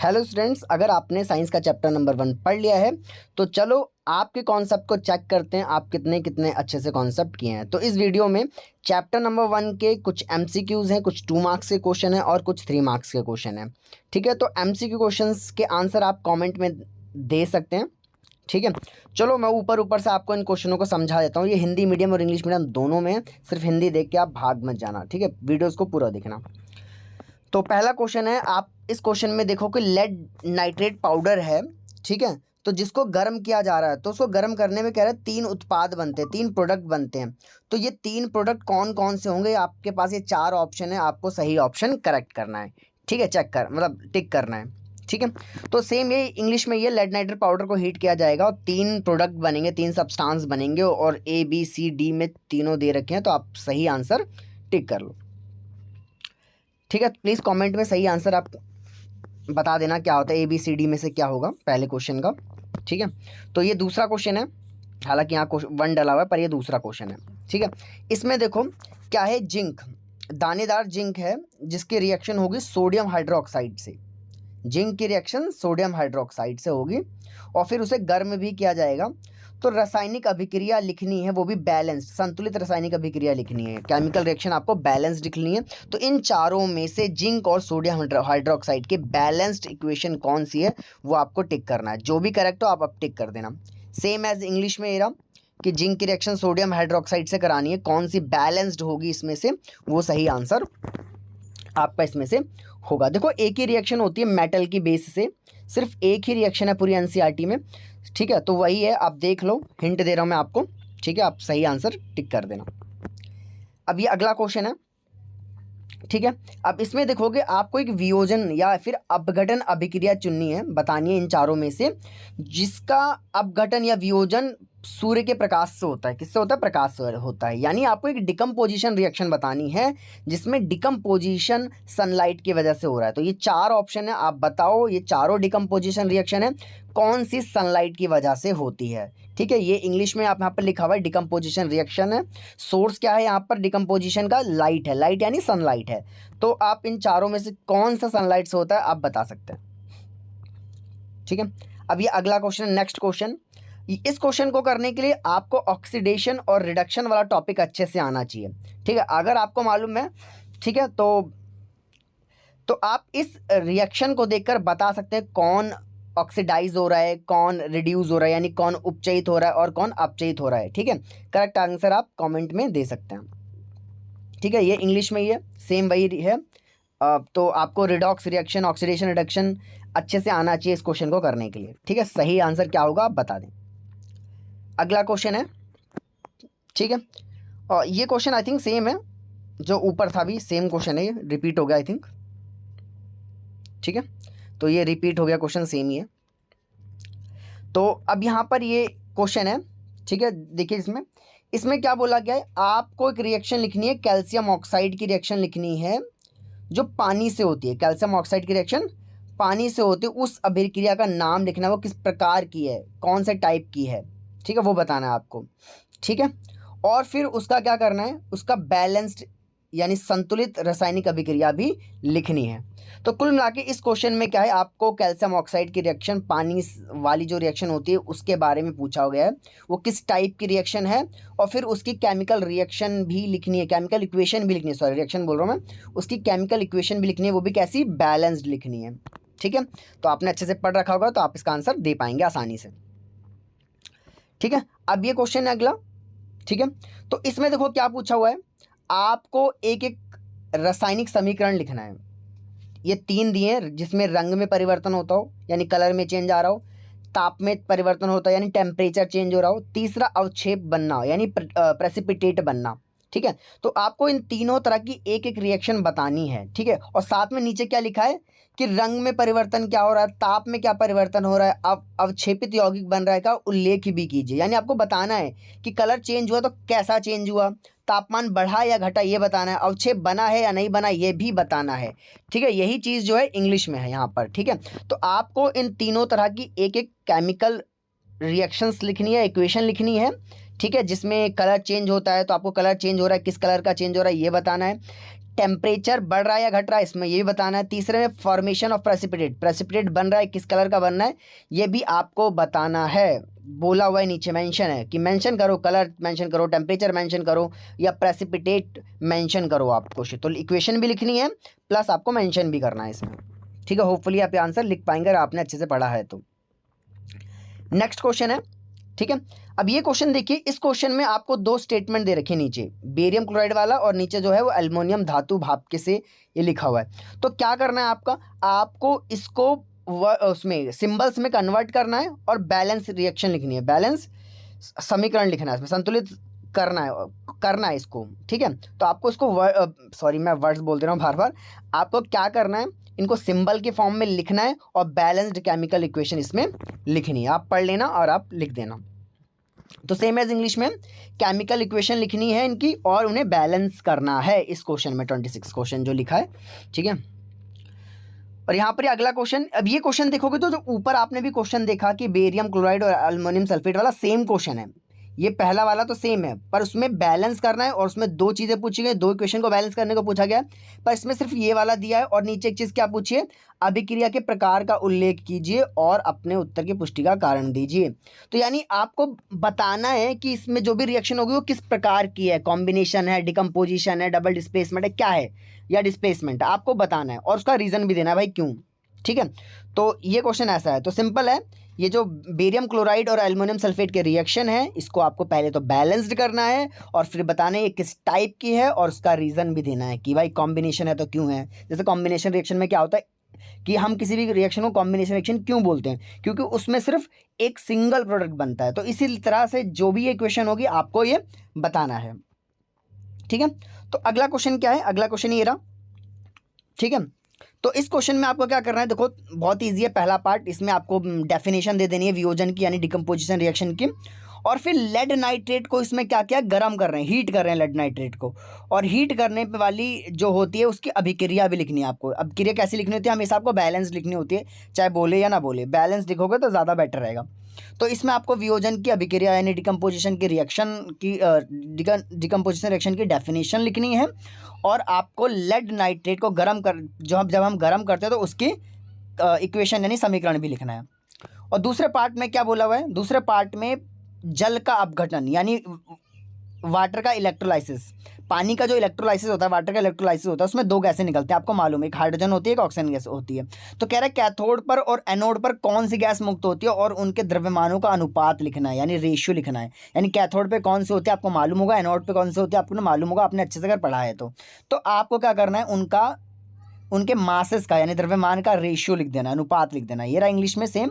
Hello students, अगर आपने science का चैप्टर नंबर 1 पढ़ लिया है तो चलो आपके कॉन्सेप्ट को चेक करते हैं, आप कितने कितने अच्छे से कॉन्सेप्ट किए हैं। तो इस वीडियो में चैप्टर नंबर 1 के कुछ एमसीक्यूज़ हैं, कुछ 2 मार्क्स के क्वेश्चन हैं और कुछ 3 मार्क्स के क्वेश्चन हैं। ठीक है, तो एमसीक्यू क्वेश्चंस के आंसर आप कॉमेंट में दे सकते हैं। ठीक है, चलो मैं ऊपर ऊपर से आपको इन क्वेश्चनों को समझा देता हूँ। ये हिंदी मीडियम और इंग्लिश मीडियम दोनों में, सिर्फ हिंदी देख के आप भाग मत जाना। ठीक है, वीडियोज़ को पूरा देखना। तो पहला क्वेश्चन है, आप इस क्वेश्चन में देखो कि लेड नाइट्रेट पाउडर है। ठीक है, तो जिसको गर्म किया जा रहा है, तो उसको गर्म करने में कह रहा है 3 उत्पाद बनते हैं, 3 प्रोडक्ट बनते हैं। तो ये 3 प्रोडक्ट कौन कौन से होंगे? आपके पास ये 4 ऑप्शन है, आपको सही ऑप्शन करेक्ट करना है। ठीक है, चेक कर मतलब टिक करना है। ठीक है, तो सेम ये इंग्लिश में ये लेड नाइट्रेट पाउडर को हीट किया जाएगा और 3 प्रोडक्ट बनेंगे, 3 सब्सटेंस बनेंगे और ABCD में तीनों दे रखे हैं, तो आप सही आंसर टिक कर लो। ठीक है, प्लीज़ कमेंट में सही आंसर आप बता देना क्या होता है, ABCD में से क्या होगा पहले क्वेश्चन का। ठीक है, तो ये दूसरा क्वेश्चन है, हालांकि यहाँ 1 डला हुआ है पर ये दूसरा क्वेश्चन है। ठीक है, इसमें देखो क्या है, जिंक, दानेदार जिंक है जिसकी रिएक्शन होगी सोडियम हाइड्रोक्साइड से। जिंक की रिएक्शन सोडियम हाइड्रोक्साइड से होगी और फिर उसे गर्म भी किया जाएगा। तो रासायनिक अभिक्रिया लिखनी है, वो भी बैलेंस्ड, संतुलित रासायनिक अभिक्रिया लिखनी है, केमिकल रिएक्शन आपको बैलेंस्ड लिखनी है। तो इन चारों में से जिंक और सोडियम हाइड्रोक्साइड के बैलेंस्ड इक्वेशन कौन सी है वो आपको टिक करना है। जो भी करेक्ट हो आप अब टिक कर देना। सेम एज इंग्लिश में एरा कि जिंक की रिएक्शन सोडियम हाइड्रोक्साइड से करानी है, कौन सी बैलेंस्ड होगी इसमें से, वो सही आंसर आपका इसमें से होगा। देखो एक ही रिएक्शन होती है मेटल की बेस से, सिर्फ एक ही रिएक्शन है पूरी NCERT में। ठीक है, तो वही है, आप देख लो, हिंट दे रहा हूँ मैं आपको। ठीक है, आप सही आंसर टिक कर देना। अब ये अगला क्वेश्चन है। ठीक है, अब इसमें देखोगे आपको एक वियोजन या फिर अपघटन अभिक्रिया चुननी है, बतानी है इन चारों में से जिसका अपघटन या वियोजन सूर्य के प्रकाश से होता है। किससे होता है? प्रकाश से होता है। यानी आपको एक डिकम्पोजिशन रिएक्शन बतानी है जिसमें डिकम्पोजिशन सनलाइट की वजह से हो रहा है। तो ये 4 ऑप्शन है, आप बताओ ये चारों डिकम्पोजिशन रिएक्शन है कौन सी सनलाइट की वजह से होती है। ठीक है, ये इंग्लिश में आप यहाँ पर लिखा हुआ है डिकम्पोजिशन रिएक्शन है। सोर्स क्या है यहाँ पर डिकम्पोजिशन का? लाइट है, लाइट यानी सनलाइट है। तो आप इन चारों में से कौन सा सनलाइट से होता है आप बता सकते हैं। ठीक है, अब ये अगला क्वेश्चन, नेक्स्ट क्वेश्चन। इस क्वेश्चन को करने के लिए आपको ऑक्सीडेशन और रिडक्शन वाला टॉपिक अच्छे से आना चाहिए। ठीक है, अगर आपको मालूम है, ठीक है, तो आप इस रिएक्शन को देखकर बता सकते हैं कौन ऑक्सीडाइज हो रहा है, कौन रिड्यूस हो रहा है, यानी कौन उपचयित हो रहा है और कौन अपचयित हो रहा है। ठीक है, करेक्ट आंसर आप कमेंट में दे सकते हैं। ठीक है, ये इंग्लिश में ही है, सेम वही है। तो आपको रिडॉक्स रिएक्शन, ऑक्सीडेशन, रिडक्शन अच्छे से आना चाहिए इस क्वेश्चन को करने के लिए। ठीक है, सही आंसर क्या होगा आप बता दें। अगला क्वेश्चन है। ठीक है, और ये क्वेश्चन आई थिंक सेम है, जो ऊपर था भी सेम क्वेश्चन है, ये रिपीट हो गया आई थिंक। ठीक है, तो ये रिपीट हो गया क्वेश्चन, सेम ही है। तो अब यहाँ पर ये क्वेश्चन है। ठीक है, देखिए इसमें क्या बोला गया है, आपको एक रिएक्शन लिखनी है, कैल्शियम ऑक्साइड की रिएक्शन लिखनी है जो पानी से होती है। कैल्शियम ऑक्साइड की रिएक्शन पानी से होती है, उस अभिक्रिया का नाम लिखना है, वो किस प्रकार की है, कौन से टाइप की है। ठीक है, वो बताना है आपको। ठीक है, और फिर उसका क्या करना है, उसका बैलेंस्ड यानी संतुलित रासायनिक अभिक्रिया भी लिखनी है। तो कुल मिला के इस क्वेश्चन में क्या है, आपको कैल्शियम ऑक्साइड की रिएक्शन, पानी वाली जो रिएक्शन होती है उसके बारे में पूछा गया है, वो किस टाइप की रिएक्शन है, और फिर उसकी केमिकल रिएक्शन भी लिखनी है, केमिकल इक्वेशन भी लिखनी है, सॉरी रिएक्शन बोल रहा हूँ मैं, उसकी केमिकल इक्वेशन भी लिखनी है, वो भी कैसी, बैलेंस्ड लिखनी है। ठीक है, तो आपने अच्छे से पढ़ रखा होगा तो आप इसका आंसर दे पाएंगे आसानी से। ठीक है, अब ये क्वेश्चन है अगला। ठीक है, तो इसमें देखो क्या पूछा हुआ है, आपको एक एक रासायनिक समीकरण लिखना है। ये 3 दिए हैं जिसमें रंग में परिवर्तन होता हो यानी कलर में चेंज आ रहा हो, ताप में परिवर्तन होता है यानी टेम्परेचर चेंज हो रहा हो, तीसरा अवक्षेप बनना यानी प्रेसिपिटेट बनना। ठीक है, तो आपको इन तीनों तरह की एक एक रिएक्शन बतानी है। ठीक है, और साथ में नीचे क्या लिखा है कि रंग में परिवर्तन क्या हो रहा है, ताप में क्या परिवर्तन हो रहा है, अब अवक्षेपित यौगिक बन रहा है का उल्लेख भी कीजिए। यानी आपको बताना है कि कलर चेंज हुआ तो कैसा चेंज हुआ, तापमान बढ़ा या घटा ये बताना है, अवक्षेप बना है या नहीं बना ये भी बताना है। ठीक है, यही चीज़ जो है इंग्लिश में है यहाँ पर। ठीक है, तो आपको इन तीनों तरह की एक एक केमिकल रिएक्शंस लिखनी है, इक्वेशन लिखनी है। ठीक है, जिसमें कलर चेंज होता है तो आपको कलर चेंज हो रहा है, किस कलर का चेंज हो रहा है ये बताना है। टेम्परेचर बढ़ रहा है या घट रहा है इसमें ये भी बताना है। तीसरे में फॉर्मेशन ऑफ प्रेसिपिटेट, प्रेसिपिटेट बन रहा है किस कलर का बनना है ये भी आपको बताना है। बोला हुआ है नीचे, मेंशन है कि मेंशन करो, कलर मेंशन करो, टेम्परेचर मेंशन करो या प्रेसिपिटेट मेंशन करो आपको। तो इक्वेशन भी लिखनी है प्लस आपको मेंशन भी करना है इसमें, ठीक है। होपफुली आप ये आंसर लिख पाएंगे अगर आपने अच्छे से पढ़ा है तो। नेक्स्ट क्वेश्चन है, ठीक है। अब ये क्वेश्चन देखिए, इस क्वेश्चन में आपको दो स्टेटमेंट दे रखे नीचे, बेरियम क्लोराइड वाला और नीचे जो है वो एल्युमिनियम धातु भाप के से ये लिखा हुआ है। तो क्या करना है आपको इसको उसमें सिंबल्स में कन्वर्ट करना है और बैलेंस रिएक्शन लिखनी है, बैलेंस समीकरण लिखना है, इसमें संतुलित करना है इसको, ठीक है। तो आपको इसको सॉरी मैं वर्ड्स बोल दे रहा हूँ बार बार। आपको क्या करना है, इनको सिंबल के फॉर्म में लिखना है और बैलेंस्ड केमिकल इक्वेशन इसमें लिखनी है। आप पढ़ लेना और आप लिख देना। तो सेम एज इंग्लिश में केमिकल इक्वेशन लिखनी है इनकी और उन्हें बैलेंस करना है इस क्वेश्चन में, 26 क्वेश्चन जो लिखा है, ठीक है। और यहाँ पर अगला क्वेश्चन, अब ये क्वेश्चन देखोगे तो जो ऊपर आपने भी क्वेश्चन देखा कि बेरियम क्लोराइड और एल्युमिनियम सल्फेट वाला सेम क्वेश्चन है, ये पहला वाला तो सेम है पर उसमें बैलेंस करना है और उसमें दो चीज़ें पूछी गई, दो इक्वेशन को बैलेंस करने को पूछा गया, पर इसमें सिर्फ ये वाला दिया है। और नीचे एक चीज़ क्या पूछिए, अभिक्रिया के प्रकार का उल्लेख कीजिए और अपने उत्तर की पुष्टि का कारण दीजिए। तो यानी आपको बताना है कि इसमें जो भी रिएक्शन होगी वो किस प्रकार की है, कॉम्बिनेशन है, डिकम्पोजिशन है, डबल डिस्प्लेसमेंट है, क्या है या डिस्प्लेसमेंट है, आपको बताना है और उसका रीज़न भी देना है भाई क्यों, ठीक है। तो ये क्वेश्चन ऐसा है, तो सिंपल है। ये जो बेरियम क्लोराइड और एल्युमिनियम सल्फेट के रिएक्शन है इसको आपको पहले तो बैलेंस्ड करना है और फिर बताना है ये किस टाइप की है और उसका रीज़न भी देना है कि भाई कॉम्बिनेशन है तो क्यों है। जैसे कॉम्बिनेशन रिएक्शन में क्या होता है कि हम किसी भी रिएक्शन को कॉम्बिनेशन रिएक्शन क्यों बोलते हैं, क्योंकि उसमें सिर्फ एक सिंगल प्रोडक्ट बनता है। तो इसी तरह से जो भी ये क्वेश्चन होगी आपको ये बताना है, ठीक है। तो अगला क्वेश्चन क्या है, अगला क्वेश्चन ये रहा, ठीक है। तो इस क्वेश्चन में आपको क्या करना है, देखो बहुत इजी है पहला पार्ट, इसमें आपको डेफिनेशन दे देनी है वियोजन की यानी डिकम्पोजिशन रिएक्शन की, और फिर लेड नाइट्रेट को इसमें क्या क्या गर्म कर रहे हैं, हीट कर रहे हैं लेड नाइट्रेट को, और हीट करने पे वाली जो होती है उसकी अभिक्रिया भी लिखनी है आपको। अभिक्रिया कैसी लिखनी होती है, हमेशा आपको बैलेंस लिखनी होती है, चाहे बोले या ना बोले, बैलेंस लिखोगे तो ज़्यादा बेटर रहेगा। तो इसमें आपको वियोजन की अभिक्रिया यानी डिकम्पोजिशन की रिएक्शन की डिकम्पोजिशन रिएक्शन की डेफिनेशन लिखनी है और आपको लेड नाइट्रेट को गर्म कर जब हम गर्म करते हैं तो उसकी इक्वेशन यानी समीकरण भी लिखना है। और दूसरे पार्ट में क्या बोला हुआ है, दूसरे पार्ट में जल का अपघटन यानी वाटर का इलेक्ट्रोलाइसिस, पानी का जो इलेक्ट्रोलाइसिस होता है, वाटर का इलेक्ट्रोलाइसिस होता है, उसमें दो गैसें निकलती हैं, आपको मालूम है, एक हाइड्रोजन होती है, एक ऑक्सीजन गैस होती है। तो कह रहा है कैथोड पर और एनोड पर कौन सी गैस मुक्त होती है और उनके द्रव्यमानों का अनुपात लिखना है यानी रेशियो लिखना है। यानी कैथोड पे कौन से होते हैं आपको मालूम होगा, एनोड पे कौन से होते हैं आपको मालूम होगा, आपने अच्छे से अगर पढ़ा है तो आपको क्या करना है, उनके मासेस का यानी द्रव्यमान का रेशियो लिख देना, अनुपात लिख देना। ये रहा इंग्लिश में सेम।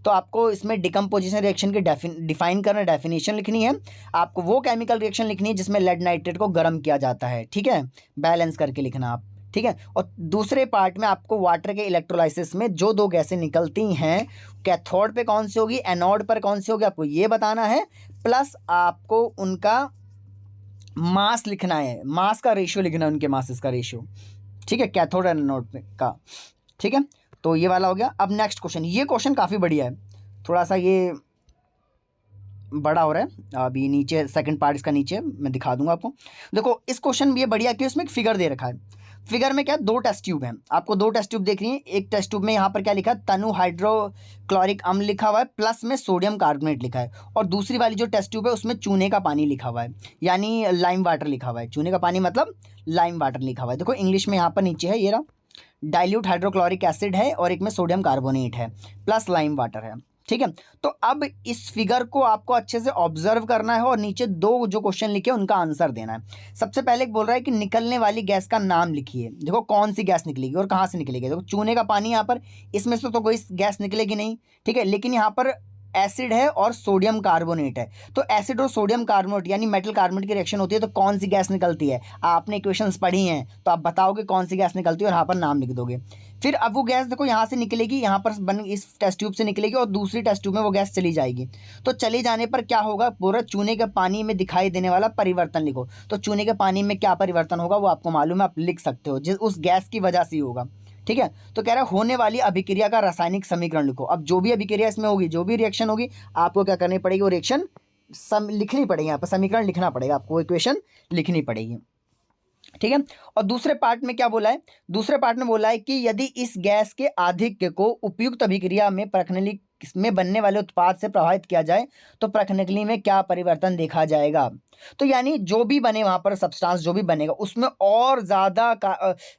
तो आपको इसमें डिकम्पोजिशन रिएक्शन की डिफाइन करना, डेफिनेशन लिखनी है, आपको वो केमिकल रिएक्शन लिखनी है जिसमें लेड नाइट्रेट को गर्म किया जाता है, ठीक है, बैलेंस करके लिखना आप, ठीक है। और दूसरे पार्ट में आपको वाटर के इलेक्ट्रोलाइसिस में जो दो गैसें निकलती हैं, कैथोड पे कौन सी होगी, एनोड पर कौन सी होगी, आपको ये बताना है, प्लस आपको उनका मास लिखना है, मास का रेशियो लिखना है, उनके मासेस का रेशियो, ठीक है, कैथोड और एनोड का, ठीक है। तो ये वाला हो गया। अब नेक्स्ट क्वेश्चन, ये क्वेश्चन काफ़ी बढ़िया है, थोड़ा सा ये बड़ा हो रहा है, अभी नीचे सेकंड पार्ट इसका नीचे मैं दिखा दूंगा आपको। देखो इस क्वेश्चन में ये बढ़िया कि उसमें एक फिगर दे रखा है, फिगर में क्या दो टेस्ट ट्यूब हैं, आपको दो टेस्ट ट्यूब देख रही हैं। एक टेस्ट ट्यूब में यहाँ पर क्या लिखा है, तनु हाइड्रोक्लोरिक अम्ल लिखा हुआ है प्लस में सोडियम कार्बोनेट लिखा है, और दूसरी वाली जो टेस्ट ट्यूब है उसमें चूने का पानी लिखा हुआ है यानी लाइम वाटर लिखा हुआ है, चूने का पानी मतलब लाइम वाटर लिखा हुआ है। देखो इंग्लिश में यहाँ पर नीचे है, ये रहा डाइल्यूट हाइड्रोक्लोरिक एसिड है और एक में सोडियम कार्बोनेट है प्लस लाइम वाटर है, ठीक है। तो अब इस फिगर को आपको अच्छे से ऑब्जर्व करना है और नीचे दो जो क्वेश्चन लिखे उनका आंसर देना है। सबसे पहले बोल रहा है कि निकलने वाली गैस का नाम लिखिए, देखो कौन सी गैस निकलेगी और कहाँ से निकलेगी। देखो चूने का पानी यहाँ पर, इसमें से तो कोई गैस निकलेगी नहीं, ठीक है, लेकिन यहाँ पर एसिड है और सोडियम कार्बोनेट है, तो एसिड और सोडियम कार्बोनेट यानी मेटल कार्बोनेट की रिएक्शन होती है, तो कौन सी गैस निकलती है, आपने इक्वेशंस पढ़ी हैं तो आप बताओगे कौन सी गैस निकलती है और यहाँ पर नाम लिख दोगे। फिर अब वो गैस देखो यहाँ से निकलेगी, यहाँ पर बन इस टेस्ट ट्यूब से निकलेगी और दूसरी टेस्ट ट्यूब में वो गैस चली जाएगी। तो चले जाने पर क्या होगा, पूरा चूने के पानी में दिखाई देने वाला परिवर्तन लिखो। तो चूने के पानी में क्या परिवर्तन होगा वो आपको मालूम है, आप लिख सकते हो, जिस उस गैस की वजह से ही होगा, ठीक है। तो कह रहा है होने वाली अभिक्रिया का रासायनिक समीकरण लिखो। अब जो भी अभिक्रिया इसमें होगी, जो भी रिएक्शन होगी, आपको क्या करनी पड़ेगी, वो रिएक्शन लिखनी पड़ेगी, यहाँ पर समीकरण लिखना पड़ेगा, आपको इक्वेशन लिखनी पड़ेगी। ठीक है। और दूसरे पार्ट में क्या बोला है, दूसरे पार्ट में बोला है कि यदि इस गैस के आधिक्य को उपयुक्त अभिक्रिया में प्रखनली में बनने वाले उत्पाद से प्रभावित किया जाए तो प्रखनली में क्या परिवर्तन देखा जाएगा। तो यानी जो भी बने वहां पर सब्सटेंस जो भी बनेगा उसमें और ज़्यादा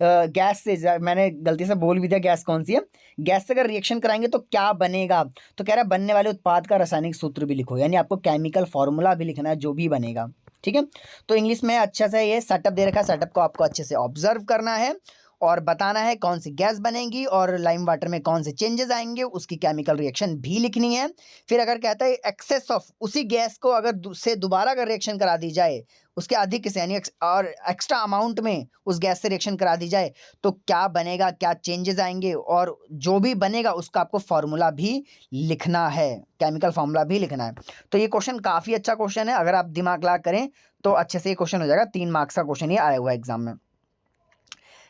गैस से, मैंने गलती से बोल भी दिया गैस कौन सी है, गैस से अगर रिएक्शन कराएंगे तो क्या बनेगा। तो कह रहा है बनने वाले उत्पाद का रासायनिक सूत्र भी लिखो, यानी आपको केमिकल फॉर्मूला भी लिखना है जो भी बनेगा। ठीक है। तो इंग्लिश में अच्छे से ये सेटअप दे रखा है, सेटअप को आपको अच्छे से ऑब्जर्व करना है और बताना है कौन सी गैस बनेगी और लाइम वाटर में कौन से चेंजेस आएंगे, उसकी केमिकल रिएक्शन भी लिखनी है। फिर अगर कहता है एक्सेस ऑफ उसी गैस को अगर से दोबारा अगर रिएक्शन करा दी जाए उसके अधिक से यानी और एक्स्ट्रा अमाउंट में उस गैस से रिएक्शन करा दी जाए तो क्या बनेगा, क्या चेंजेस आएंगे, और जो भी बनेगा उसका आपको फॉर्मूला भी लिखना है, केमिकल फॉर्मूला भी लिखना है। तो ये क्वेश्चन काफ़ी अच्छा क्वेश्चन है, अगर आप दिमाग लगा करें तो अच्छे से ये क्वेश्चन हो जाएगा। 3 मार्क्स का क्वेश्चन ये आया हुआ है एग्जाम में।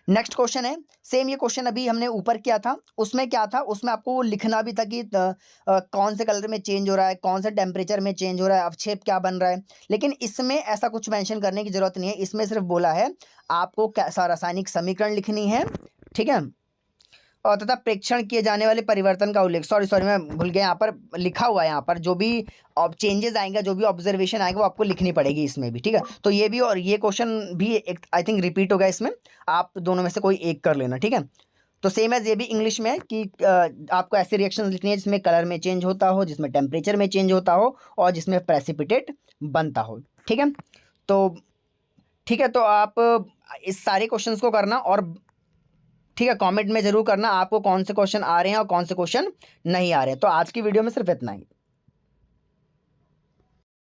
नेक्स्ट क्वेश्चन है सेम, ये क्वेश्चन अभी हमने ऊपर किया था, उसमें क्या था, उसमें आपको वो लिखना भी था कि कौन से कलर में चेंज हो रहा है, कौन से टेम्परेचर में चेंज हो रहा है, अवक्षेप क्या बन रहा है। लेकिन इसमें ऐसा कुछ मेंशन करने की जरूरत नहीं है, इसमें सिर्फ बोला है आपको कैसा रासायनिक समीकरण लिखनी है। ठीक है। और तथा प्रेक्षण किए जाने वाले परिवर्तन का उल्लेख, सॉरी मैं भूल गया, यहाँ पर लिखा हुआ है, यहाँ पर जो भी चेंजेस आएंगे, जो भी ऑब्जर्वेशन आएगा वो आपको लिखनी पड़ेगी इसमें भी। ठीक है। तो ये भी और ये क्वेश्चन भी एक आई थिंक रिपीट हो गया इसमें, आप दोनों में से कोई एक कर लेना। ठीक है। तो सेम एज ये भी इंग्लिश में कि आपको ऐसे रिएक्शन लिखनी है जिसमें कलर में चेंज होता हो, जिसमें टेम्परेचर में चेंज होता हो और जिसमें प्रेसिपिटेट बनता हो। ठीक है। तो ठीक है, तो आप इस सारे क्वेश्चंस को करना और ठीक है कमेंट में जरूर करना आपको कौन से क्वेश्चन आ रहे हैं और कौन से क्वेश्चन नहीं आ रहे हैं। तो आज की वीडियो में सिर्फ इतना ही।